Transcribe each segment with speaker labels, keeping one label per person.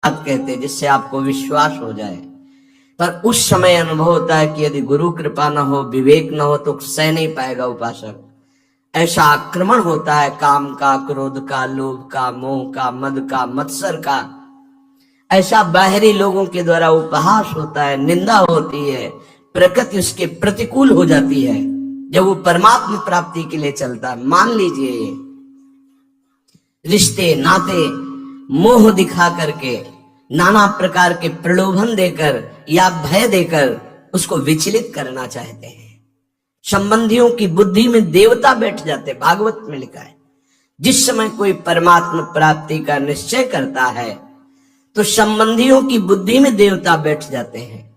Speaker 1: बात कहते हैं जिससे आपको विश्वास हो जाए। पर उस समय अनुभव होता है कि यदि गुरु कृपा न हो, विवेक न हो तो सह नहीं पाएगा उपासक। ऐसा आक्रमण होता है काम का, क्रोध का, लोभ का, मोह का, मद का, मत्सर का। ऐसा बाहरी लोगों के द्वारा उपहास होता है, निंदा होती है, प्रकृति उसके प्रतिकूल हो जाती है जब वो परमात्मा प्राप्ति के लिए चलता है। मान लीजिए रिश्ते नाते मोह दिखा करके, नाना प्रकार के प्रलोभन देकर या भय देकर उसको विचलित करना चाहते हैं। संबंधियों की बुद्धि में देवता बैठ जाते। भागवत में लिखा है जिस समय कोई परमात्मा प्राप्ति का निश्चय करता है तो संबंधियों की बुद्धि में देवता बैठ जाते हैं।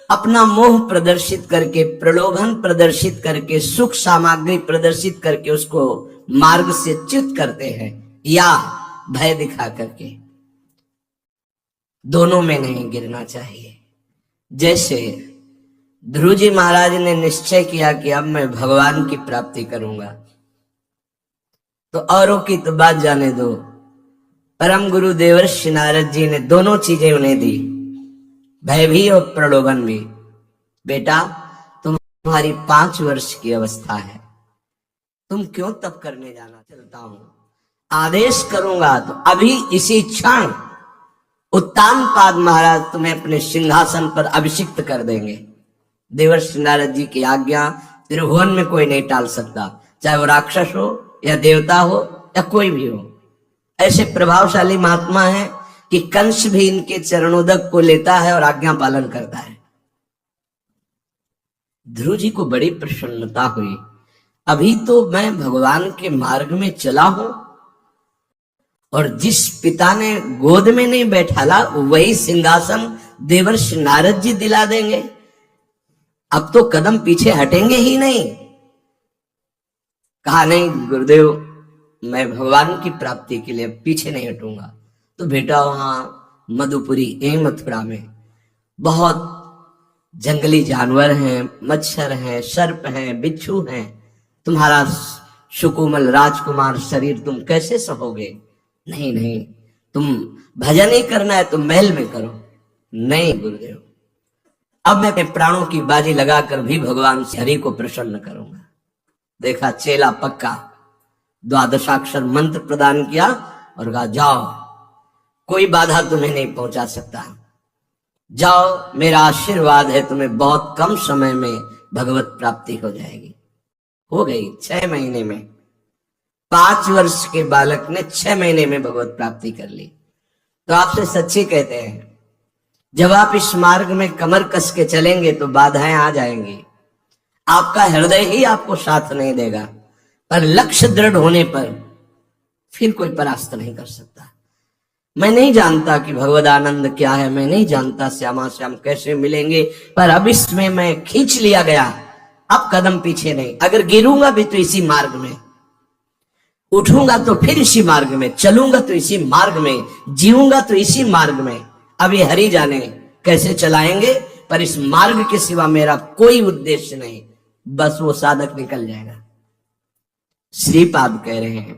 Speaker 1: अपना मोह प्रदर्शित करके, प्रलोभन प्रदर्शित करके, सुख सामग्री प्रदर्शित करके उसको मार्ग से च्युत करते हैं या भय दिखा करके। दोनों में नहीं गिरना चाहिए। जैसे ध्रुव जी महाराज ने निश्चय किया कि अब मैं भगवान की प्राप्ति करूंगा, तो औरों की तो बात जाने दो, परम गुरु देवर्षि नारद जी ने दोनों चीजें उन्हें दी, भय भी और प्रलोभन भी। बेटा तुम्हारी 5 वर्ष की अवस्था है, तुम क्यों तप करने जाना? चलता हूं, आदेश करूंगा तो अभी इसी क्षण उत्तानपाद महाराज तुम्हें अपने सिंहासन पर अभिषिक्त कर देंगे। देवर्षि नारद जी की आज्ञा त्रिभुवन में कोई नहीं टाल सकता, चाहे वो राक्षस हो या देवता हो या कोई भी हो। ऐसे प्रभावशाली महात्मा है कि कंस भी इनके चरणोदक को लेता है और आज्ञा पालन करता है। ध्रुव जी को बड़ी प्रसन्नता हुई, अभी तो मैं भगवान के मार्ग में चला हूं और जिस पिता ने गोद में नहीं बैठाला वही सिंहासन देवर्षि नारद जी दिला देंगे। अब तो कदम पीछे हटेंगे ही नहीं। कहा नहीं गुरुदेव, मैं भगवान की प्राप्ति के लिए पीछे नहीं हटूंगा। तो बेटा वहां मधुपुरी एवं मथुरा में बहुत जंगली जानवर हैं, मच्छर हैं, सर्प हैं, बिच्छू हैं। तुम्हारा सुकोमल राजकुमार शरीर तुम कैसे सहोगे? नहीं नहीं, तुम भजन ही करना है तो महल में करो। नहीं गुरुदेव, अब मैं अपने प्राणों की बाजी लगाकर भी भगवान हरि को प्रसन्न करूंगा। देखा चेला पक्का, 12 मंत्र प्रदान किया और कहा जाओ, कोई बाधा तुम्हें नहीं पहुंचा सकता, जाओ, मेरा आशीर्वाद है, तुम्हें बहुत कम समय में भगवत प्राप्ति हो जाएगी। हो गई 6 महीने में। 5 वर्ष के बालक ने 6 महीने में भगवत प्राप्ति कर ली। तो आपसे सच्ची कहते हैं, जब आप इस मार्ग में कमर कस के चलेंगे तो बाधाएं आ जाएंगी। आपका हृदय ही आपको साथ नहीं देगा, पर लक्ष्य दृढ़ होने पर फिर कोई परास्त नहीं कर सकता। मैं नहीं जानता कि भगवद आनंद क्या है, मैं नहीं जानता श्यामा श्याम कैसे मिलेंगे, पर अब इसमें मैं खींच लिया गया, अब कदम पीछे नहीं। अगर गिरूंगा भी तो इसी मार्ग में, उठूंगा तो फिर इसी मार्ग में, चलूंगा तो इसी मार्ग में, जीऊंगा तो इसी मार्ग में। अब ये हरि जाने कैसे चलाएंगे, पर इस मार्ग के सिवा मेरा कोई उद्देश्य नहीं। बस वो साधक निकल जाएगा। श्रीपाद कह रहे हैं,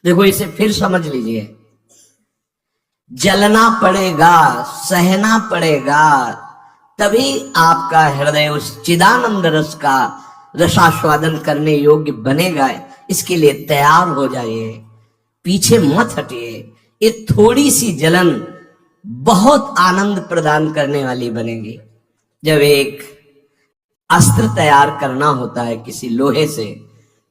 Speaker 1: देखो इसे फिर समझ लीजिए, जलना पड़ेगा, सहना पड़ेगा, तभी आपका हृदय उस चिदानंद रस का रसास्वादन करने योग्य बनेगा। इसके लिए तैयार हो जाइए, पीछे मत हटिए। ये थोड़ी सी जलन बहुत आनंद प्रदान करने वाली बनेगी। जब एक अस्त्र तैयार करना होता है किसी लोहे से,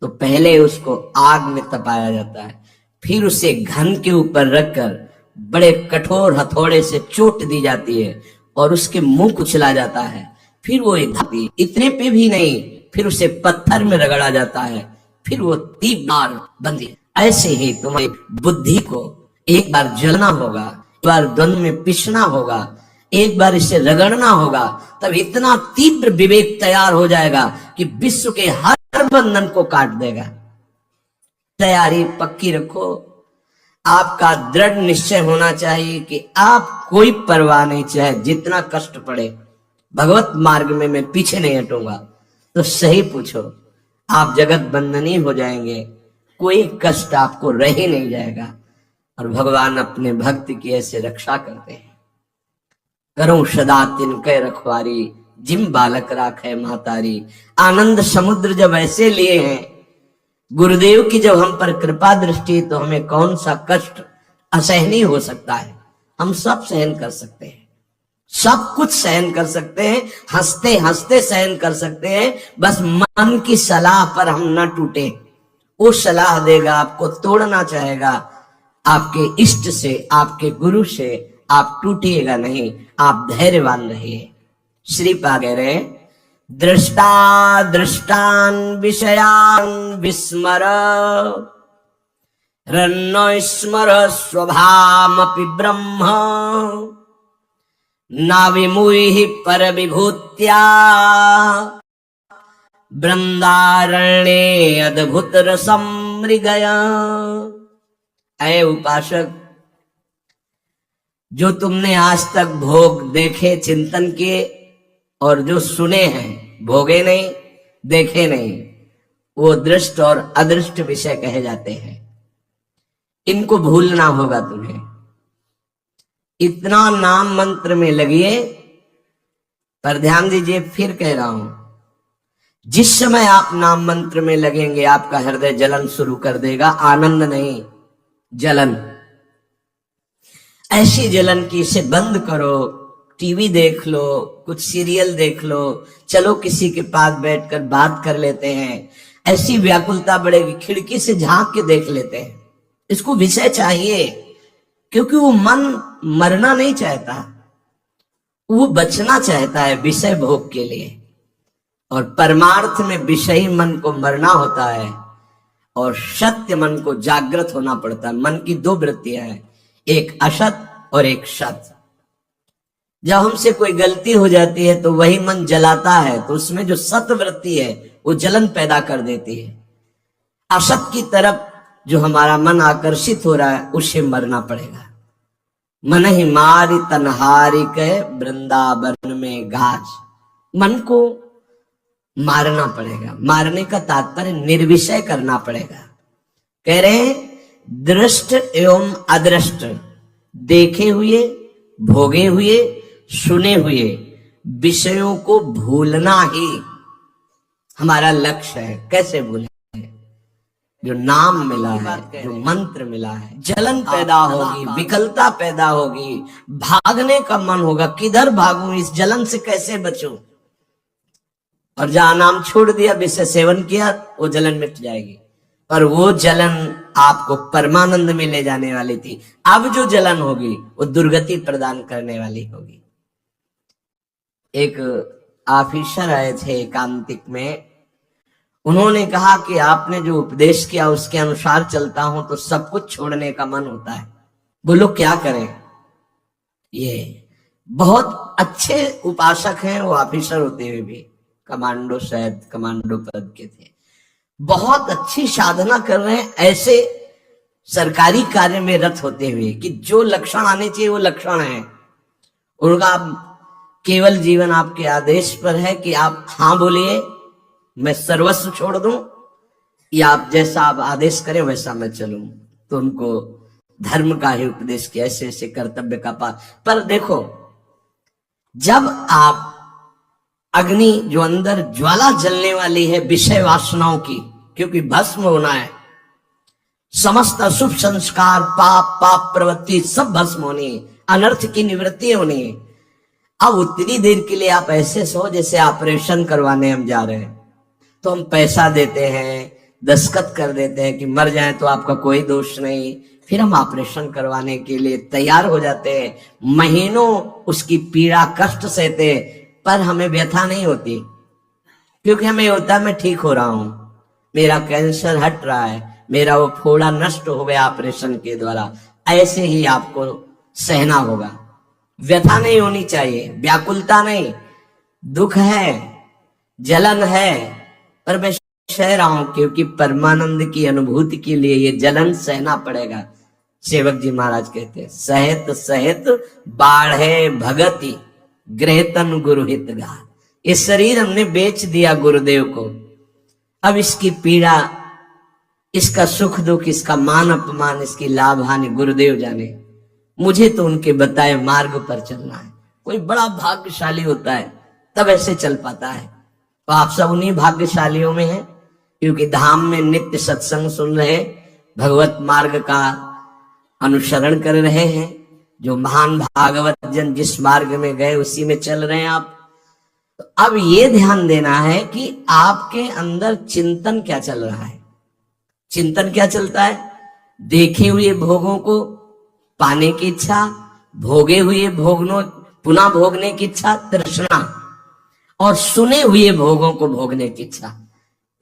Speaker 1: तो पहले उसको आग में तपाया जाता है, फिर उसे घन के ऊपर रखकर बड़े कठोर हथौड़े से चोट दी जाती है और उसके मुंह कुचला जाता है। फिर वो इतने पे भी नहीं, फिर उसे पत्थर में रगड़ा जाता है, फिर वो 3 बार बंदी। ऐसे ही तुम्हारी बुद्धि को एक बार जलना होगा, एक बार द्वंद में पिसना होगा, एक बार इसे रगड़ना होगा, तब इतना तीव्र विवेक तैयार हो जाएगा कि विश्व के हर बंधन को काट देगा। तैयारी पक्की रखो। आपका दृढ़ निश्चय होना चाहिए कि आप कोई परवाह नहीं, चाहे जितना कष्ट पड़े, भगवत मार्ग में मैं पीछे नहीं हटूंगा। तो सही पूछो, आप जगत बंधनी हो जाएंगे, कोई कष्ट आपको रह ही नहीं जाएगा। और भगवान अपने भक्त की ऐसे रक्षा करते हैं। करो सदा तिनके रखवारी, जिम बालक राखे मातारी। आनंद समुद्र जब ऐसे लिए हैं गुरुदेव की जब हम पर कृपा दृष्टि, तो हमें कौन सा कष्ट असहनीय हो सकता है। हम सब सहन कर सकते हैं, सब कुछ सहन कर सकते हैं, हंसते हंसते सहन कर सकते हैं। बस मन की सलाह पर हम न टूटे। वो सलाह देगा, आपको तोड़ना चाहेगा, आपके इष्ट से, आपके गुरु से आप टूटिएगा नहीं, आप धैर्यवान रहिए। श्रीपाद कह रहे, दृष्टा दृष्टान विषयान विस्मर, रन्नो स्मर स्वभामपि ब्रह्म, ना विमुहि पर विभूत्या, वृंदारण्ये अद्भुत रसम मृगया। ऐ उपासक, जो तुमने आज तक भोग देखे, चिंतन किए, और जो सुने हैं, भोगे नहीं, देखे नहीं, वो दृष्ट और अदृष्ट विषय कहे जाते हैं। इनको भूलना होगा तुम्हें। इतना नाम मंत्र में लगिए। पर ध्यान दीजिए, फिर कह रहा हूं, जिस समय आप नाम मंत्र में लगेंगे आपका हृदय जलन शुरू कर देगा। आनंद नहीं, जलन। ऐसी जलन की इसे बंद करो। टीवी देख लो, कुछ सीरियल देख लो, चलो किसी के पास बैठकर बात कर लेते हैं। ऐसी व्याकुलता बढ़ेगी, खिड़की से झांक के देख लेते हैं। इसको विषय चाहिए, क्योंकि वो मन मरना नहीं चाहता, वो बचना चाहता है विषय भोग के लिए। और परमार्थ में विषयी मन को मरना होता है और सत्य मन को जागृत होना पड़ता है। मन की दो वृत्तियां हैं, एक असत और एक सत। जब हमसे कोई गलती हो जाती है तो वही मन जलाता है, तो उसमें जो सत वृत्ति है वो जलन पैदा कर देती है। असत की तरफ जो हमारा मन आकर्षित हो रहा है उसे मरना पड़ेगा। मन ही मारी तनहारी के वृंदावन में गाज। मन को मारना पड़ेगा। मारने का तात्पर्य निर्विषय करना पड़ेगा। कह रहे हैं दृष्ट एवं अदृष्ट, देखे हुए, भोगे हुए, सुने हुए विषयों को भूलना ही हमारा लक्ष्य है। कैसे भूलें? जो नाम मिला है, जो मंत्र मिला है, जलन पैदा होगी, विकलता पैदा होगी, भागने का मन होगा, किधर भागूं, इस जलन से कैसे बचूं। और जहां नाम छोड़ दिया, विषय सेवन किया, वो जलन मिट जाएगी। पर वो जलन आपको परमानंद में ले जाने वाली थी। अब जो जलन होगी वो दुर्गति प्रदान करने वाली होगी। एक ऑफिसर आए थे एकांतिक में, उन्होंने कहा कि आपने जो उपदेश किया उसके अनुसार चलता हूं तो सब कुछ छोड़ने का मन होता है। बोलो क्या करें? ये बहुत अच्छे उपासक हैं, वो ऑफिसर होते हुए भी, कमांडो, शायद कमांडो पद के थे, बहुत अच्छी साधना कर रहे हैं, ऐसे सरकारी कार्य में रत होते हुए कि जो लक्षण आने चाहिए वो लक्षण है उनका। केवल जीवन आपके आदेश पर है कि आप हाँ बोलिए, मैं सर्वस्व छोड़ दूं, या आप जैसा आप आदेश करें वैसा मैं चलूं। तो उनको धर्म का ही उपदेश किया, ऐसे ऐसे कर्तव्य का पालन। पर देखो, जब आप अग्नि जो अंदर ज्वाला जलने वाली है विषय वासनाओं की, क्योंकि भस्म होना है, समस्त अशुभ संस्कार, पाप प्रवृत्ति सब भस्म होनी है, अनर्थ की निवृत्ति होनी है। अब उतनी देर के लिए आप ऐसे सो जैसे ऑपरेशन करवाने हम जा रहे हैं, तो हम पैसा देते हैं, दस्तखत कर देते हैं कि मर जाए तो आपका कोई दोष नहीं, फिर हम ऑपरेशन करवाने के लिए तैयार हो जाते हैं, महीनों उसकी पीड़ा कष्ट सहते, पर हमें व्यथा नहीं होती, क्योंकि हमें होता है मैं ठीक हो रहा हूं, मेरा कैंसर हट रहा है, मेरा वो फोड़ा नष्ट हो गया ऑपरेशन के द्वारा। ऐसे ही आपको सहना होगा, व्यथा नहीं होनी चाहिए, व्याकुलता नहीं। दुख है, जलन है, पर मैं सह रहा हूं क्योंकि परमानंद की अनुभूति के लिए ये जलन सहना पड़ेगा। सेवक जी महाराज कहते हैं, सहित सहित बाढ़े भगति गृहतन गुरु हित गा। ये शरीर हमने बेच दिया गुरुदेव को, अब इसकी पीड़ा इसका सुख दुख, इसका मान अपमान, इसकी लाभ हानि गुरुदेव जाने, मुझे तो उनके बताए मार्ग पर चलना है। कोई बड़ा भाग्यशाली होता है तब ऐसे चल पाता है, तो आप सब उन्हीं भाग्यशालियों में हैं, क्योंकि धाम में नित्य सत्संग सुन रहे, भगवत मार्ग का अनुसरण कर रहे हैं। जो महान भागवत जन जिस मार्ग में गए उसी में चल रहे हैं आप। तो अब ये ध्यान देना है कि आपके अंदर चिंतन क्या चल रहा है। चिंतन क्या चलता है? देखे हुए भोगों को पाने की इच्छा, भोगे हुए भोगनों पुनः भोगने की इच्छा, तृष्णा, और सुने हुए भोगों को भोगने की इच्छा।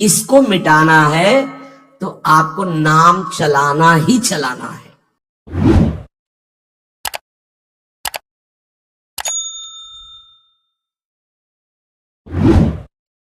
Speaker 1: इसको मिटाना है तो आपको नाम चलाना ही चलाना है।